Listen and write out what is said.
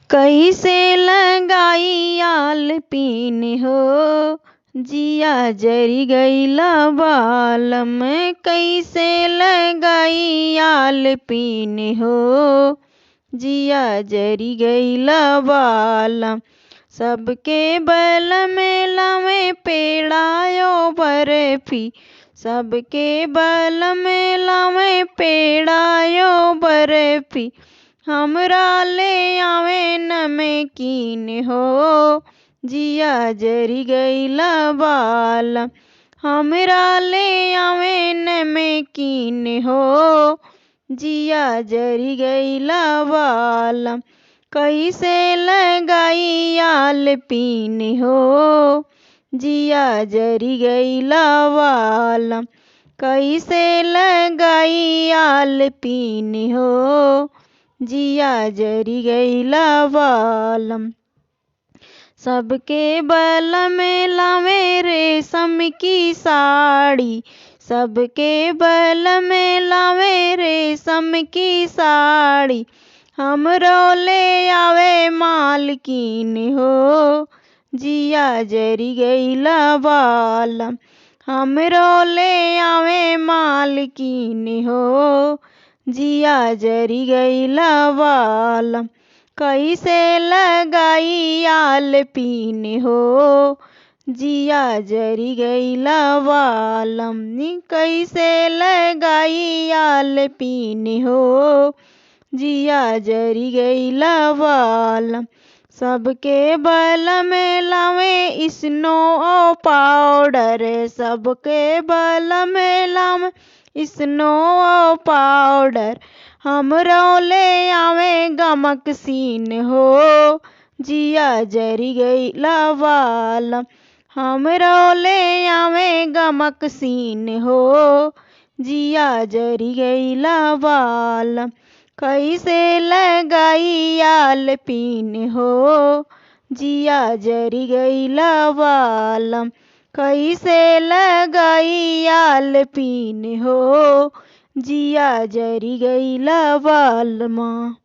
कैसे लगाई आल पीन हो, जिया जरी गईला बालम। कैसे लगाई आल पीन हो, जिया जरी गईला बालम। सबके बल में लावे पेड़ायो बर्फी, सबके बल में लावे पेड़ायो बर्फी। हमरा ले आवे नमकीन हो, जिया जरी गईला बालम। हमरा ले आवे नमकीन हो, जिया जरी गईला बालम। कैसे लगाई आल पीन हो, जिया जरी गईला बालम। कैसे लगाई आल पीन हो, जिया जरी गईला बालम। सबके बल में लावे रेशम की साड़ी, सबके बल में लावे रेशम की साड़ी। हमरो ले आवे मालकीन हो, जिया जरी गईला बालम। हमरो ले आवे मालकीन हो, जिया जरी गईला बालम। कैसे लगाई आल पीन हो, जिया जरी गईला बालम। कैसे लगाई आल पीन हो, जिया जरी गईला बालम। सबके बल में लावे स्नो पाउडर, सबके बल में लावे स्नो पाउडर। हमरो ले आवे गमक सीन हो, जिया जरी गईला बालम। हमरो ले आवे गमक सीन हो, जिया जरी गईला बालम। कैसे लगाई आल पीन हो, जिया जरी गईला बालम। कैसे लगाई आल पीन हो, जिया जरी गईला बालम।